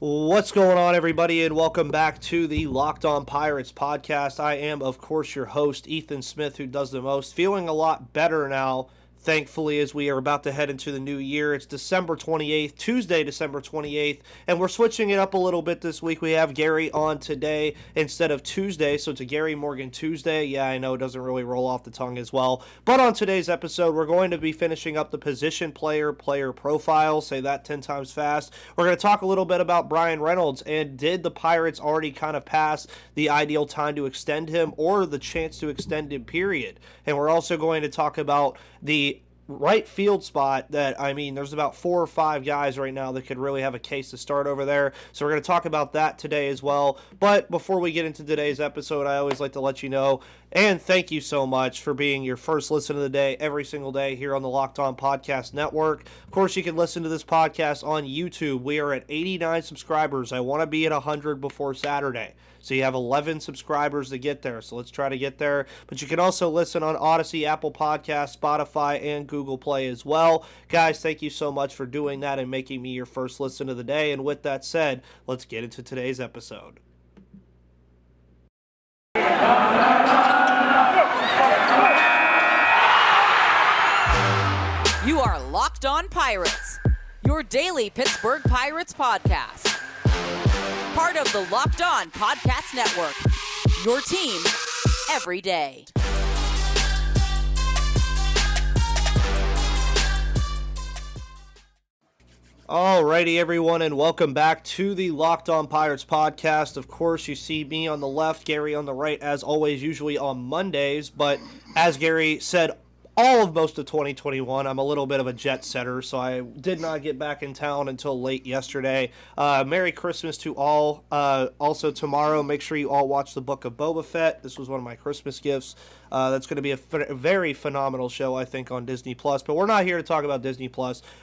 What's going on, everybody, and welcome back to the Locked On Pirates podcast. I am, of course, your host, Ethan Smith, who does the most. Feeling a lot better now, thankfully, as we are about to head into the new year. It's December 28th, Tuesday, December 28th, and we're switching it up a little bit this week. We have Gary on today instead of Tuesday, so it's a Gary Morgan Tuesday. Yeah, I know it doesn't really roll off the tongue as well. But on today's episode, we're going to be finishing up the position player profile. Say that 10 times fast. We're going to talk a little bit about Bryan Reynolds, and did the Pirates already kind of pass the ideal time to extend him or the chance to extend him, period? And we're also going to talk about the right field spot that, I mean, there's about 4 or 5 guys right now that could really have a case to start over there. So we're going to talk about that today as well. But before we get into today's episode, I always like to let you know and thank you so much for being your first listen of the day every single day here on the Locked On Podcast Network. Of course, you can listen to this podcast on YouTube. We are at 89 subscribers. I want to be at 100 before Saturday. So you have 11 subscribers to get there. So let's try to get there. But you can also listen on Odyssey, Apple Podcasts, Spotify, and Google Play as well. Guys, thank you so much for doing that and making me your first listen of the day. And with that said, let's get into today's episode. You are Locked On Pirates, your daily Pittsburgh Pirates podcast. Part of the Locked On Podcast Network, your team every day. Alrighty, everyone, and welcome back to the Locked On Pirates podcast. Of course, you see me on the left, Gary on the right, as always, usually on Mondays. But as Gary said, all of most of 2021, I'm a little bit of a jet setter, so I did not get back in town until late yesterday. Merry Christmas to all. Also tomorrow, make sure you all watch the Book of Boba Fett. This was one of my Christmas gifts. That's going to be a very phenomenal show, I think, on Disney+. But we're not here to talk about Disney+.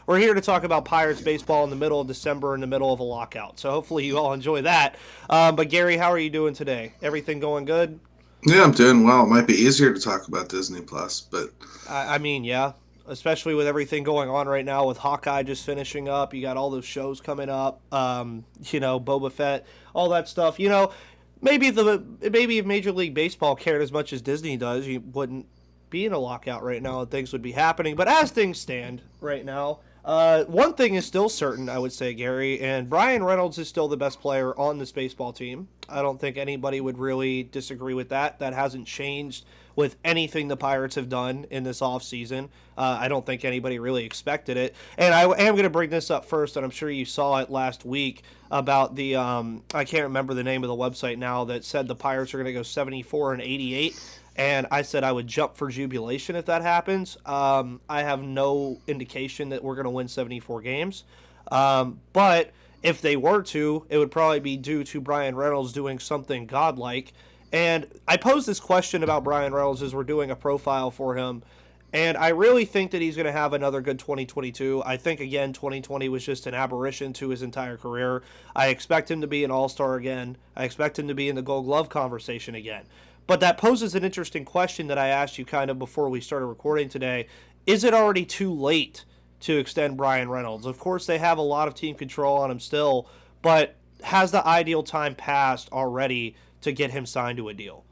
We're here to talk about Pirates baseball in the middle of December, in the middle of a lockout. So hopefully you all enjoy that. But Gary, how are you doing today? Everything going good? Yeah, I'm doing well. It might be easier to talk about Disney Plus, but I mean, yeah, especially with everything going on right now with Hawkeye just finishing up. You got all those shows coming up, Boba Fett, all that stuff. Maybe if Major League Baseball cared as much as Disney does, you wouldn't be in a lockout right now and things would be happening. But as things stand right now, one thing is still certain, I would say, Gary, and Bryan Reynolds is still the best player on this baseball team. I don't think anybody would really disagree with that. That hasn't changed with anything the Pirates have done in this offseason. I don't think anybody really expected it. And I am going to bring this up first, and I'm sure you saw it last week about the, I can't remember the name of the website now, that said the Pirates are going to go 74-88. And I said I would jump for jubilation if that happens. I have no indication that we're going to win 74 games. But if they were to, it would probably be due to Bryan Reynolds doing something godlike. And I posed this question about Bryan Reynolds as we're doing a profile for him. And I really think that he's going to have another good 2022. I think, again, 2020 was just an aberration to his entire career. I expect him to be an all-star again. I expect him to be in the Gold Glove conversation again. But that poses an interesting question that I asked you kind of before we started recording today. Is it already too late to extend Bryan Reynolds? Of course, they have a lot of team control on him still, but has the ideal time passed already to get him signed to a deal?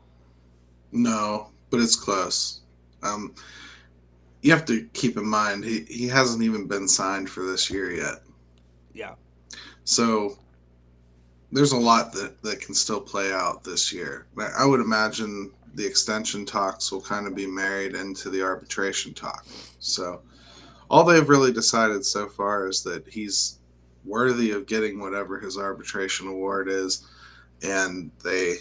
no, but it's close. You have to keep in mind, he hasn't even been signed for this year yet. Yeah. So there's a lot that can still play out this year. I would imagine the extension talks will kind of be married into the arbitration talk. So all they've really decided so far is that he's worthy of getting whatever his arbitration award is, and they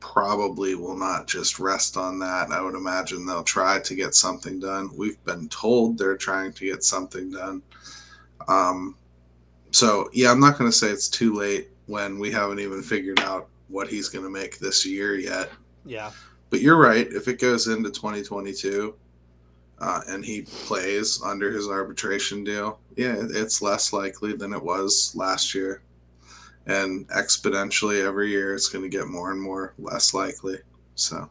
probably will not just rest on that. I would imagine they'll try to get something done. We've been told they're trying to get something done. So, yeah, I'm not going to say it's too late when we haven't even figured out what he's going to make this year yet. Yeah. But you're right. If it goes into 2022 and he plays under his arbitration deal, yeah, it's less likely than it was last year. And exponentially every year it's going to get more and more less likely. So,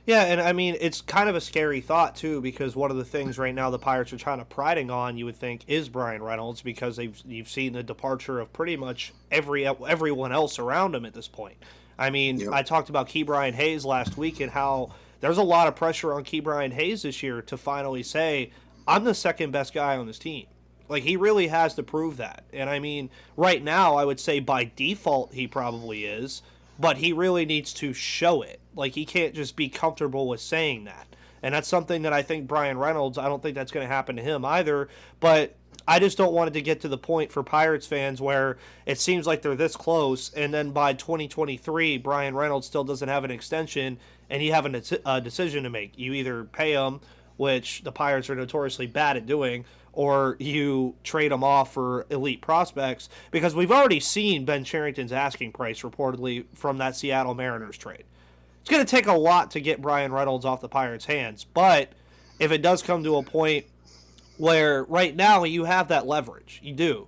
Yeah, and I mean, it's kind of a scary thought, too, because one of the things right now the Pirates are kind of priding on, you would think, is Bryan Reynolds, because you've seen the departure of pretty much everyone else around him at this point. I mean, Yep. I talked about Key Brian Hayes last week and how there's a lot of pressure on Key Brian Hayes this year to finally say, I'm the second best guy on this team. Like, he really has to prove that. And I mean, right now, I would say by default he probably is, but he really needs to show it. Like, he can't just be comfortable with saying that. And that's something that I think Bryan Reynolds, I don't think that's going to happen to him either. But I just don't want it to get to the point for Pirates fans where it seems like they're this close, and then by 2023, Bryan Reynolds still doesn't have an extension, and you have a decision to make. You either pay him, which the Pirates are notoriously bad at doing, or you trade him off for elite prospects, because we've already seen Ben Cherington's asking price reportedly from that Seattle Mariners trade. It's going to take a lot to get Bryan Reynolds off the Pirates' hands, but if it does come to a point where right now you have that leverage, you do,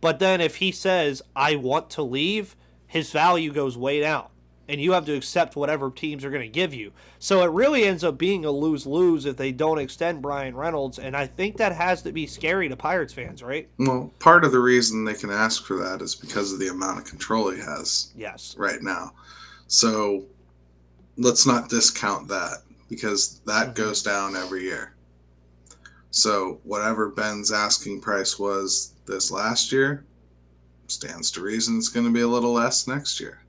but then if he says, I want to leave, his value goes way down. And you have to accept whatever teams are going to give you. So it really ends up being a lose-lose if they don't extend Bryan Reynolds, and I think that has to be scary to Pirates fans, right? Well, part of the reason they can ask for that is because of the amount of control he has Yes. right now. So let's not discount that, because that goes down every year. So whatever Ben's asking price was this last year, stands to reason it's going to be a little less next year.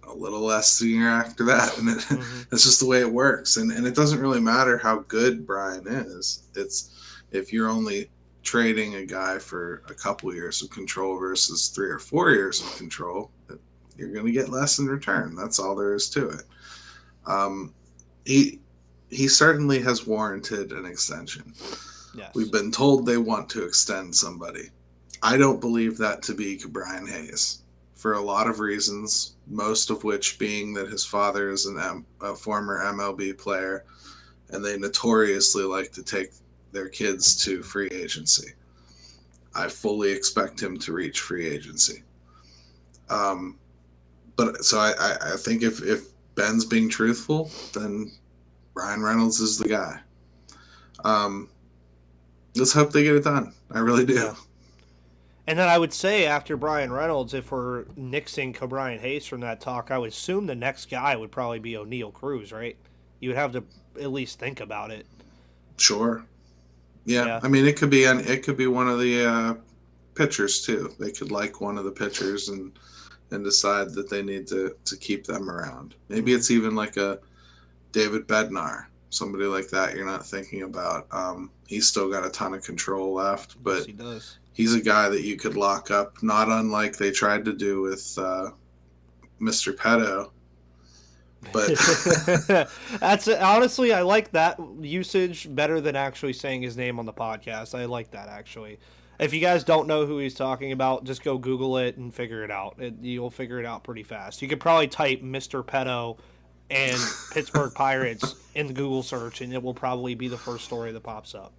A little less the year after that, and it's just the way it works. And it doesn't really matter how good Bryan is. It's if you're only trading a guy for a couple years of control versus 3 or 4 years of control, you're going to get less in return. That's all there is to it. He certainly has warranted an extension. Yes. We've been told they want to extend somebody. I don't believe that to be Brian Hayes, for a lot of reasons, most of which being that his father is a former MLB player, and they notoriously like to take their kids to free agency. I fully expect him to reach free agency. But so I think if Ben's being truthful, then Bryan Reynolds is the guy. Let's hope they get it done. I really do. Yeah. And then I would say after Bryan Reynolds, if we're nixing Brian Hayes from that talk, I would assume the next guy would probably be O'Neal Cruz, right? You would have to at least think about it. Sure. Yeah. I mean, it could be one of the pitchers too. They could like one of the pitchers and decide that they need to keep them around. Maybe it's even like a David Bednar, somebody like that you're not thinking about. He's still got a ton of control left, but yes, he does. He's a guy that you could lock up, not unlike they tried to do with Mr. Pedo. But that's honestly, I like that usage better than actually saying his name on the podcast. I like that, actually. If you guys don't know who he's talking about, just go Google it and figure it out. You'll figure it out pretty fast. You could probably type Mr. Pedo and Pittsburgh Pirates in the Google search, and it will probably be the first story that pops up.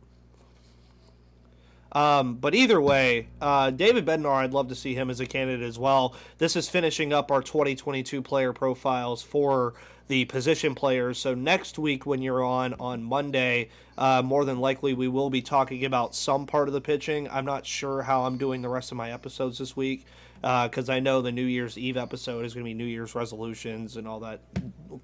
But either way, David Bednar, I'd love to see him as a candidate as well. This is finishing up our 2022 player profiles for the position players. So next week when you're on Monday, more than likely we will be talking about some part of the pitching. I'm not sure how I'm doing the rest of my episodes this week, because I know the New Year's Eve episode is going to be New Year's resolutions and all that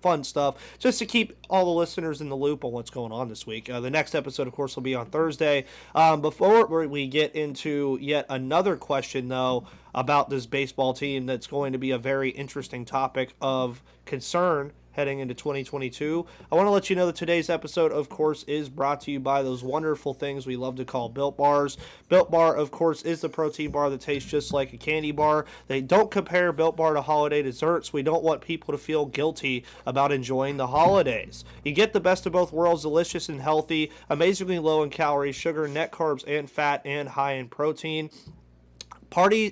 fun stuff, just to keep all the listeners in the loop on what's going on this week. The next episode, of course, will be on Thursday. Before we get into yet another question, though, about this baseball team that's going to be a very interesting topic of concern heading into 2022. I want to let you know that today's episode, of course, is brought to you by those wonderful things we love to call Built Bars. Built Bar, of course, is the protein bar that tastes just like a candy bar. They don't compare Built Bar to holiday desserts. We don't want people to feel guilty about enjoying the holidays. You get the best of both worlds, delicious and healthy, amazingly low in calories, sugar, net carbs, and fat, and high in protein.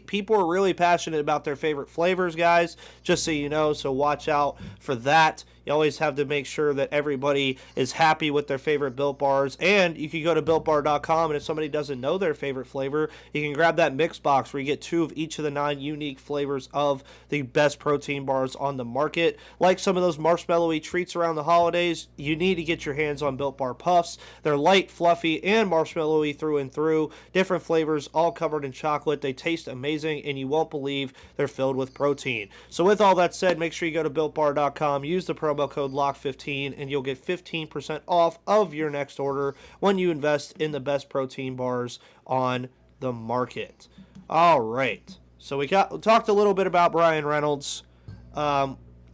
People are really passionate about their favorite flavors, guys, just so you know, so watch out for that. You always have to make sure that everybody is happy with their favorite Built Bars. And you can go to BuiltBar.com, and if somebody doesn't know their favorite flavor, you can grab that mix box where you get 2 of each of the 9 unique flavors of the best protein bars on the market. Like some of those marshmallowy treats around the holidays, you need to get your hands on Built Bar Puffs. They're light, fluffy, and marshmallowy through and through. Different flavors, all covered in chocolate. They taste amazing, and you won't believe they're filled with protein. So with all that said, make sure you go to BuiltBar.com, use the promo code LOCK15, and you'll get 15% off of your next order when you invest in the best protein bars on the market. All right. So we talked a little bit about Bryan Reynolds.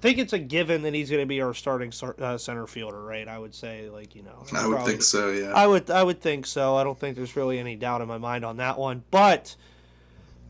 Think it's a given that he's going to be our starting center fielder, right? I would say, I would think so, yeah. I would think so. I don't think there's really any doubt in my mind on that one. But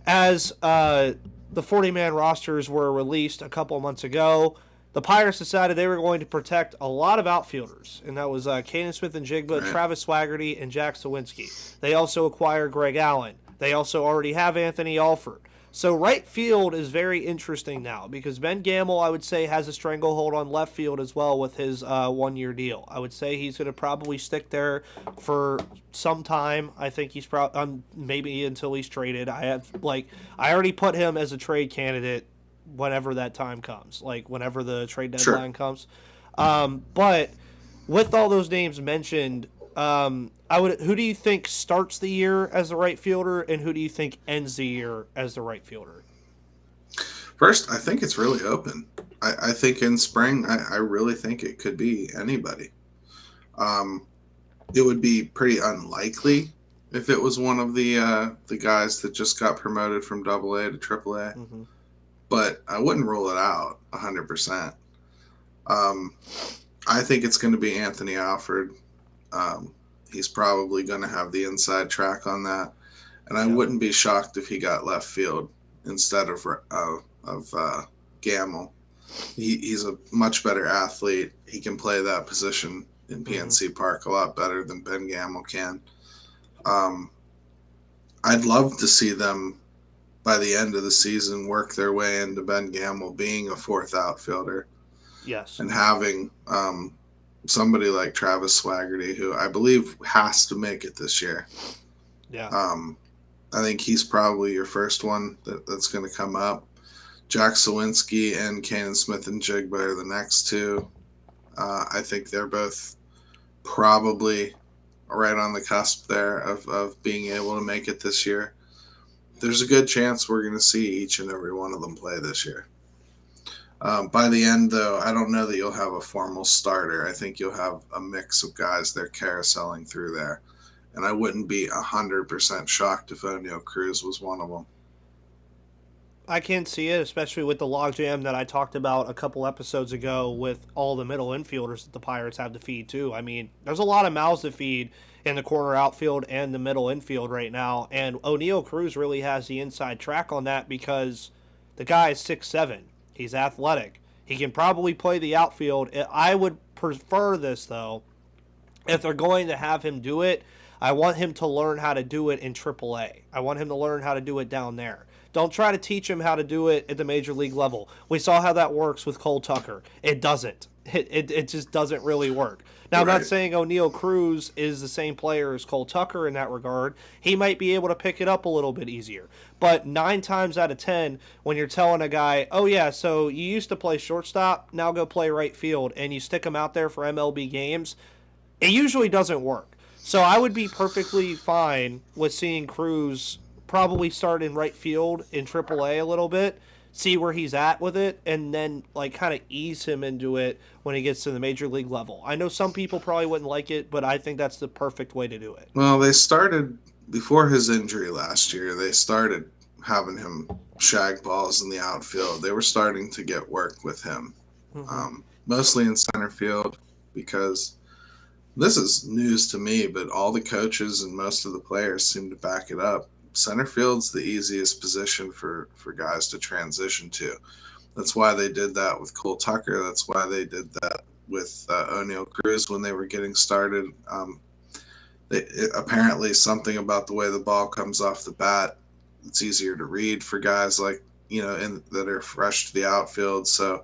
as the 40-man rosters were released a couple months ago, the Pirates decided they were going to protect a lot of outfielders, and that was Canaan Smith-Njigba, Right. Travis Swaggerty, and Jack Sawinski. They also acquired Greg Allen. They also already have Anthony Alford. So right field is very interesting now because Ben Gamel, I would say, has a stranglehold on left field as well with his one-year deal. I would say he's going to probably stick there for some time. I think he's probably maybe until he's traded. I already put him as a trade candidate whenever that time comes, whenever the trade deadline comes. But with all those names mentioned, who do you think starts the year as the right fielder, and who do you think ends the year as the right fielder? First, I think it's really open. I think in spring, I really think it could be anybody. It would be pretty unlikely if it was one of the guys that just got promoted from AA to AAA. Mm-hmm. But I wouldn't rule it out 100%. I think it's going to be Anthony Alford. He's probably going to have the inside track on that, and I wouldn't be shocked if he got left field instead of Gamel. He's a much better athlete. He can play that position in PNC Park a lot better than Ben Gamel can. I'd love to see them by the end of the season work their way into Ben Gamel being a fourth outfielder. Yes. And having somebody like Travis Swaggerty, who I believe has to make it this year. Yeah. I think he's probably your first one that's going to come up. Jack Sawinski and Canaan Smith-Njigba are the next two. I think they're both probably right on the cusp there of being able to make it this year. There's a good chance we're going to see each and every one of them play this year. By the end, though, I don't know that you'll have a formal starter. I think you'll have a mix of guys they're carouseling through there. And I wouldn't be 100% shocked if O'Neal Cruz was one of them. I can see it, especially with the logjam that I talked about a couple episodes ago with all the middle infielders that the Pirates have to feed, too. I mean, there's a lot of mouths to feed in the corner outfield and the middle infield right now. And O'Neal Cruz really has the inside track on that because the guy is 6'7". He's athletic. He can probably play the outfield. I would prefer this, though. If they're going to have him do it, I want him to learn how to do it in AAA. I want him to learn how to do it down there. Don't try to teach him how to do it at the major league level. We saw how that works with Cole Tucker. It doesn't. It just doesn't really work. Now, I'm not saying O'Neal Cruz is the same player as Cole Tucker in that regard. He might be able to pick it up a little bit easier. But 9 times out of 10, when you're telling a guy, oh, yeah, so you used to play shortstop, now go play right field, and you stick him out there for MLB games, it usually doesn't work. So I would be perfectly fine with seeing Cruz probably start in right field in AAA a little bit, see where he's at with it, and then kind of ease him into it when he gets to the major league level. I know some people probably wouldn't like it, but I think that's the perfect way to do it. Well, they started before his injury last year. They started having him shag balls in the outfield. They were starting to get work with him, mostly in center field, because this is news to me, but all the coaches and most of the players seem to back it up. Center field's the easiest position for guys to transition to. That's why they did that with Cole Tucker. That's why they did that with O'Neal Cruz when they were getting started. Apparently something about the way the ball comes off the bat, it's easier to read for guys that are fresh to the outfield. So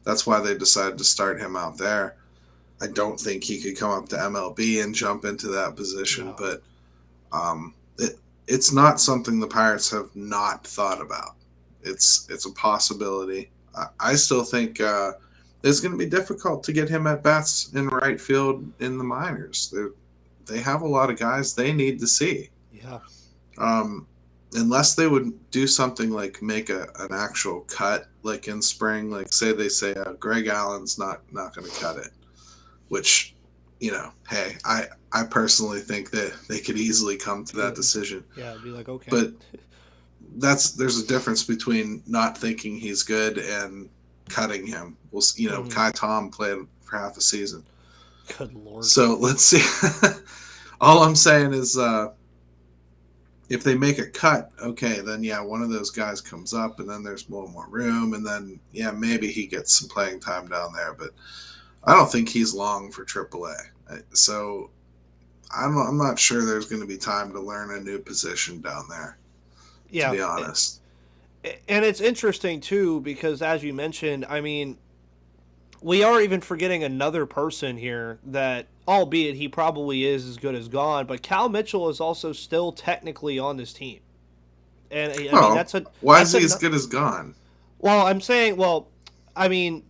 That's why they decided to start him out there. I don't think he could come up to MLB and jump into that position, No. but um, it's not something the Pirates have not thought about. It's a possibility. I still think it's going to be difficult to get him at bats in right field in the minors. They have a lot of guys they need to see. Yeah. Um, unless they would do something like make an actual cut, like in spring, like they say Greg Allen's not going to cut it, which, hey, I personally think that they could easily come to that decision. Yeah, it'd be like, okay. But there's a difference between not thinking he's good and cutting him. Well, Kai Tom played for half a season. Good Lord. So let's see. All I'm saying is, if they make a cut, okay, then one of those guys comes up, and then there's more room, and then maybe he gets some playing time down there. But I don't think he's long for AAA. So I'm not sure there's going to be time to learn a new position down there. Yeah, to be honest. And it's interesting too because, as you mentioned, I mean, we are even forgetting another person here that, albeit he probably is as good as gone, but Cal Mitchell is also still technically on this team. And I mean, that's a why that's is he as good as gone? Well, I'm saying, I mean,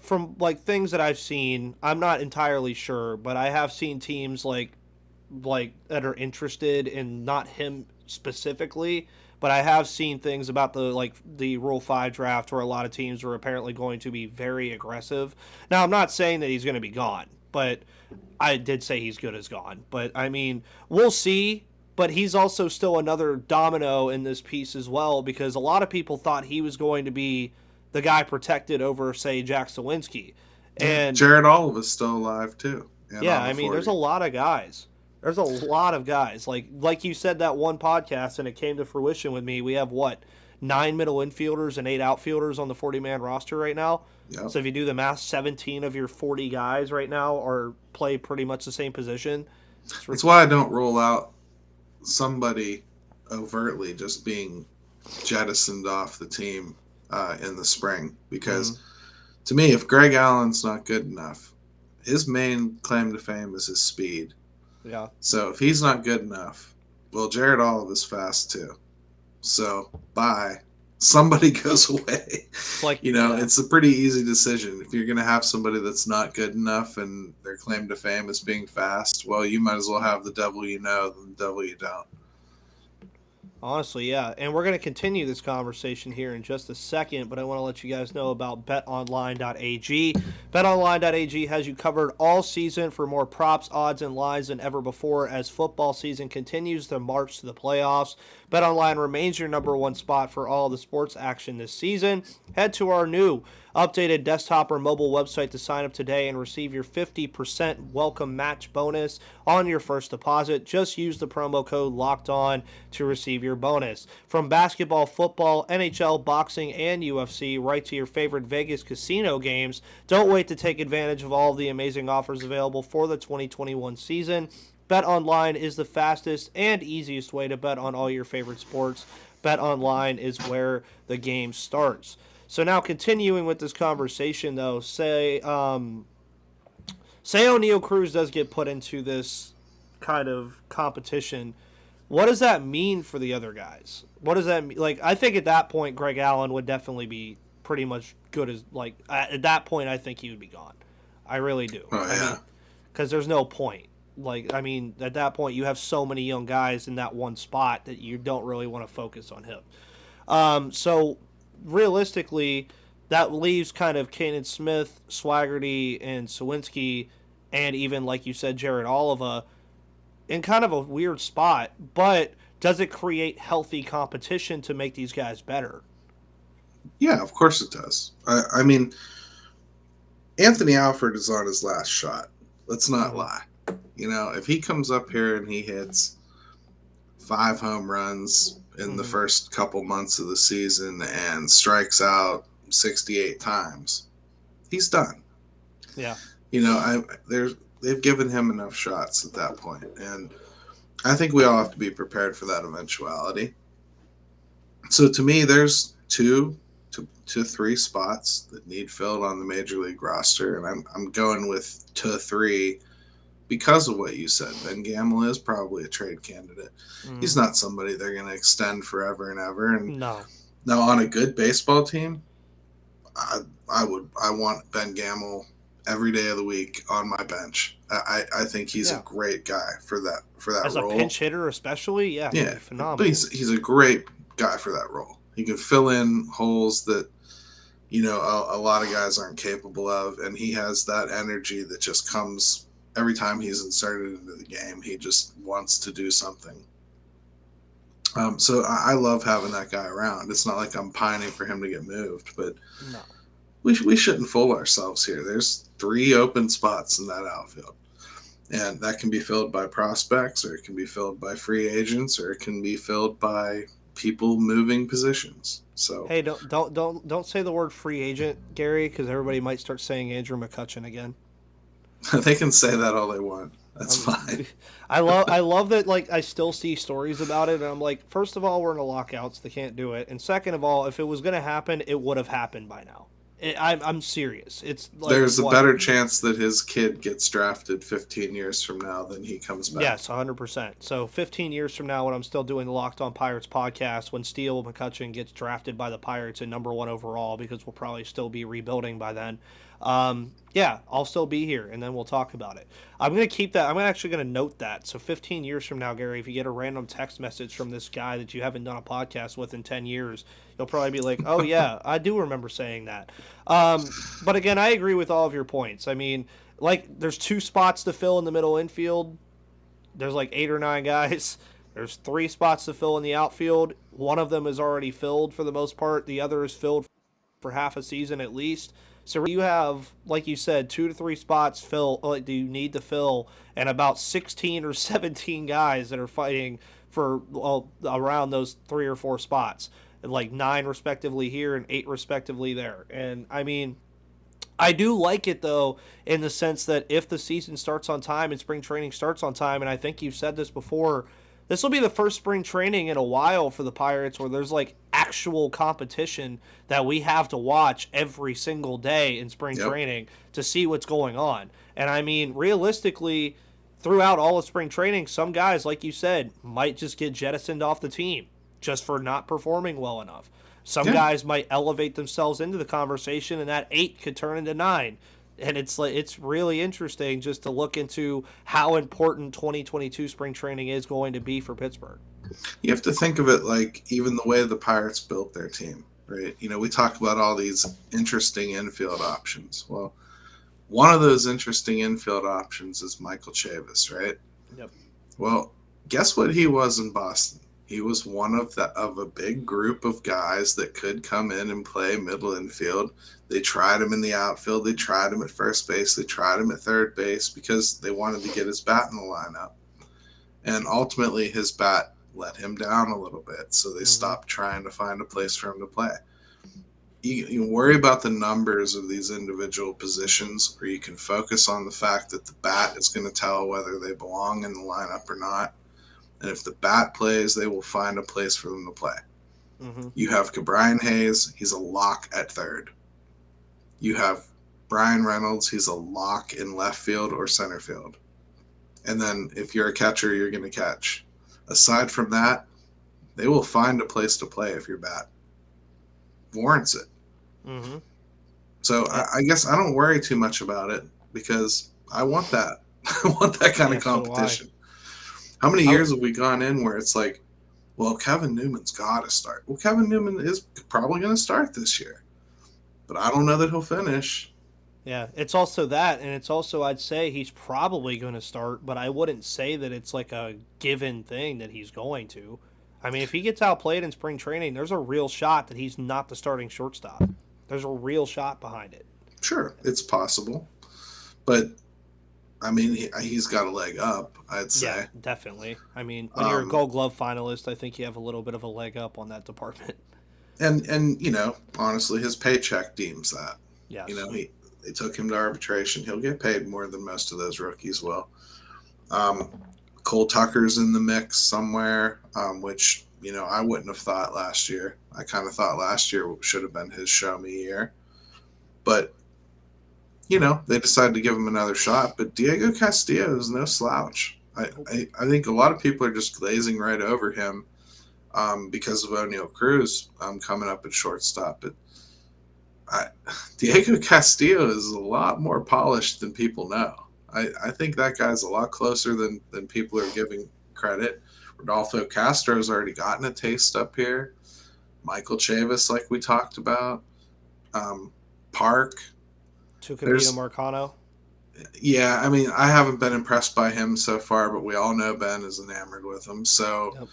from like things that I've seen, I'm not entirely sure, but I have seen teams like that are interested in not him specifically, but I have seen things about the Rule 5 draft where a lot of teams are apparently going to be very aggressive. Now, I'm not saying that he's going to be gone, but I did say he's good as gone. But I mean, we'll see. But he's also still another domino in this piece as well, because a lot of people thought he was going to be the guy protected over, say, Jack Sawinski. And Jared Olive is still alive too. Yeah, I mean, there's a lot of guys. There's a lot of guys. Like you said that one podcast, and it came to fruition with me. We have, 9 middle infielders and 8 outfielders on the 40-man roster right now. Yep. So if you do the math, 17 of your 40 guys right now play pretty much the same position. That's why I don't rule out somebody overtly just being jettisoned off the team in the spring. Because to me, if Greg Allen's not good enough, his main claim to fame is his speed. Yeah. So if he's not good enough, well, Jared Olive is fast too. So bye. Somebody goes away. It's a pretty easy decision. If you're going to have somebody that's not good enough and their claim to fame is being fast, well, you might as well have the devil you know than the devil you don't. Honestly, yeah. And we're going to continue this conversation here in just a second, but I want to let you guys know about betonline.ag. Betonline.ag has you covered all season for more props, odds, and lines than ever before as football season continues their march to the playoffs. BetOnline remains your number one spot for all the sports action this season. Head to our new updated desktop or mobile website to sign up today and receive your 50% welcome match bonus on your first deposit. Just use the promo code LOCKEDON to receive your bonus. From basketball, football, NHL, boxing, and UFC, right to your favorite Vegas casino games, don't wait to take advantage of all of the amazing offers available for the 2021 season. BetOnline is the fastest and easiest way to bet on all your favorite sports. BetOnline is where the game starts. So now continuing with this conversation, though, say O'Neal Cruz does get put into this kind of competition. What does that mean for the other guys? What does that mean? I think at that point, Greg Allen would definitely be pretty much good as, at that point, I think he would be gone. I really do. Oh, yeah. Because there's no point. At that point, you have so many young guys in that one spot that you don't really want to focus on him. So realistically, that leaves kind of Kanan Smith, Swaggerty, and Sawinski, and even, like you said, Jared Oliva, in kind of a weird spot. But does it create healthy competition to make these guys better? Yeah, of course it does. I mean, Anthony Alford is on his last shot. Let's not lie. If he comes up here and he hits 5 home runs in the first couple months of the season and strikes out 68 times, he's done. Yeah. They've given him enough shots at that point, and I think we all have to be prepared for that eventuality. So to me, there's 2 to 3 spots that need filled on the major league roster, and I'm going with to 3 because of what you said. Ben Gamel is probably a trade candidate. He's not somebody they're going to extend forever and ever. And No. now on a good baseball team, I want Ben Gamel every day of the week on my bench. I think he's a great guy for that As role. a pinch hitter, especially, he'd be phenomenal. But he's a great guy for that role. He can fill in holes that a lot of guys aren't capable of, and he has that energy that just comes every time he's inserted into the game. He just wants to do something. So I love having that guy around. It's not like I'm pining for him to get moved, but no. we shouldn't fool ourselves here. There's 3 open spots in that outfield, and that can be filled by prospects, or it can be filled by free agents, or it can be filled by people moving positions. So hey, don't say the word free agent, Gary, because everybody might start saying Andrew McCutchen again. They can say that all they want. That's fine. I love that. Like, I still see stories about it, and I'm like, first of all, we're in a lockout, so they can't do it, and second of all, if it was going to happen, it would have happened by now. I'm serious. It's like, there's a better chance that his kid gets drafted 15 years from now than he comes back. Yes, 100%. So 15 years from now, when I'm still doing the Locked On Pirates podcast, when Steele McCutchen gets drafted by the Pirates at #1 overall, because we'll probably still be rebuilding by then, I'll still be here, and then we'll talk about it. I'm going to keep that. I'm actually going to note that. So 15 years from now, Gary, if you get a random text message from this guy that you haven't done a podcast with in 10 years, you'll probably be like, oh, yeah, I do remember saying that. But again, I agree with all of your points. I mean, like, there's 2 spots to fill in the middle infield. There's like 8 or 9 guys. There's 3 spots to fill in the outfield. One of them is already filled for the most part. The other is filled for half a season at least. So you have, like you said, 2 to 3 spots do you need to fill, and about 16 or 17 guys that are fighting for around those 3 or 4 spots, and like 9 respectively here and 8 respectively there. And I mean, I do like it though, in the sense that if the season starts on time and spring training starts on time, and I think you've said this before, this will be the first spring training in a while for the Pirates where there's like actual competition that we have to watch every single day in spring training to see what's going on. And I mean, realistically, throughout all of spring training, some guys, like you said, might just get jettisoned off the team just for not performing well enough. Some guys might elevate themselves into the conversation, and that 8 could turn into 9. And it's really interesting just to look into how important 2022 spring training is going to be for Pittsburgh. You have to think of it like even the way the Pirates built their team, right? We talk about all these interesting infield options. Well, one of those interesting infield options is Michael Chavis, right? Yep. Well, guess what he was in Boston? He was one of a big group of guys that could come in and play middle infield. They tried him in the outfield. They tried him at first base. They tried him at third base because they wanted to get his bat in the lineup. And ultimately, his bat let him down a little bit, so they stopped trying to find a place for him to play. You worry about the numbers of these individual positions, or you can focus on the fact that the bat is going to tell whether they belong in the lineup or not. And if the bat plays, they will find a place for them to play. You have Bryan Hayes, he's a lock at third. You have Bryan Reynolds, he's a lock in left field or center field. And then if you're a catcher, you're going to catch. Aside from that, they will find a place to play if your bat warrants it. So I guess I don't worry too much about it because I want that. I want that kind of competition. How many years have we gone in where it's like, well, Kevin Newman's got to start. Well, Kevin Newman is probably going to start this year, but I don't know that he'll finish. Yeah, it's also that, and it's also, I'd say he's probably going to start, but I wouldn't say that it's like a given thing that he's going to. I mean, if he gets outplayed in spring training, there's a real shot that he's not the starting shortstop. There's a real shot behind it. Sure, it's possible, but I mean, he's got a leg up, I'd say. Yeah, definitely. I mean, when you're a Gold Glove finalist, I think you have a little bit of a leg up on that department. And honestly, his paycheck deems that. Yes. They took him to arbitration. He'll get paid more than most of those rookies will. Cole Tucker's in the mix somewhere, which, I wouldn't have thought last year. I kind of thought last year should have been his show me year. But, they decided to give him another shot. But Diego Castillo is no slouch. I think a lot of people are just glazing right over him because of O'Neal Cruz coming up at shortstop. But Diego Castillo is a lot more polished than people know. I think that guy's a lot closer than people are giving credit. Rodolfo Castro's already gotten a taste up here. Michael Chavis, like we talked about. Park. Tucumino Marcano. Yeah, I mean, I haven't been impressed by him so far, but we all know Ben is enamored with him. So, Yep.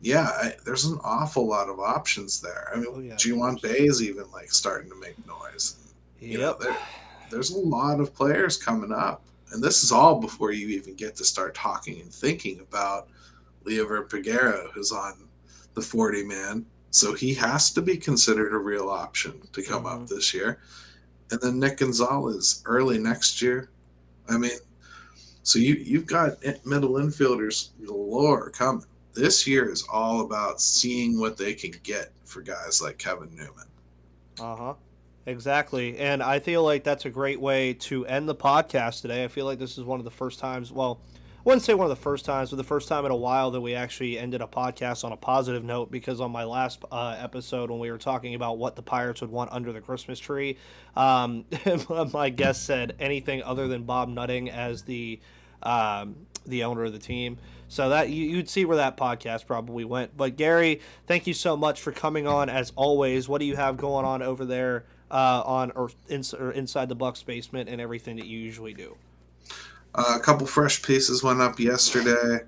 yeah, there's an awful lot of options there. I mean, G1 Bay is even like starting to make noise. Yep. There's a lot of players coming up, and this is all before you even get to start talking and thinking about Leo Verpagero, who's on the 40 man. So he has to be considered a real option to come up this year. And then Nick Gonzalez early next year. I mean, so you've got middle infielders galore coming. This year is all about seeing what they can get for guys like Kevin Newman. Exactly. And I feel like that's a great way to end the podcast today. I feel like this is one of the first times, well, I wouldn't say one of the first times, but the first time in a while that we actually ended a podcast on a positive note, because on my last episode when we were talking about what the Pirates would want under the Christmas tree, my guest said anything other than Bob Nutting as the owner of the team. So that you'd see where that podcast probably went. But Gary, thank you so much for coming on as always. What do you have going on over there inside the Bucks basement and everything that you usually do? A couple fresh pieces went up yesterday,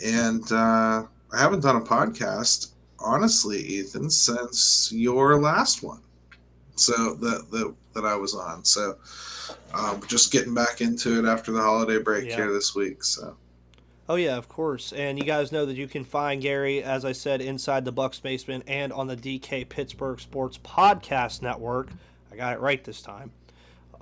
and I haven't done a podcast, honestly, Ethan, since your last one. So that I was on. So just getting back into it after the holiday break here this week. So. Oh, yeah, of course. And you guys know that you can find Gary, as I said, inside the Bucks basement and on the DK Pittsburgh Sports Podcast Network. I got it right this time.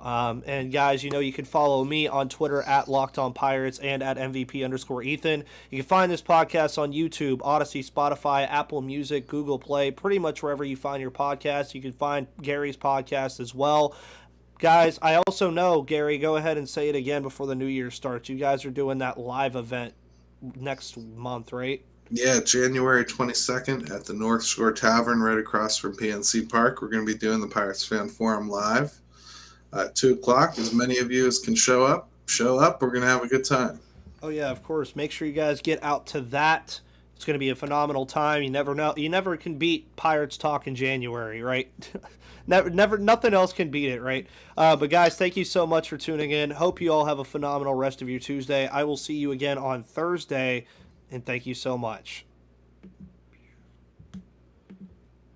And guys, you can follow me on Twitter at LockedOnPirates and at MVP_Ethan. You can find this podcast on YouTube, Odyssey, Spotify, Apple Music, Google Play, pretty much wherever you find your podcast. You can find Gary's podcast as well. Guys, I also know, Gary, go ahead and say it again before the new year starts. You guys are doing that live event next month, right? Yeah, January 22nd at the North Shore Tavern right across from PNC Park. We're going to be doing the Pirates Fan Forum live. At 2 o'clock, as many of you as can show up. We're going to have a good time. Oh, yeah, of course. Make sure you guys get out to that. It's going to be a phenomenal time. You never know. You never can beat Pirates Talk in January, right? never. Nothing else can beat it, right? But, guys, thank you so much for tuning in. Hope you all have a phenomenal rest of your Tuesday. I will see you again on Thursday, and thank you so much.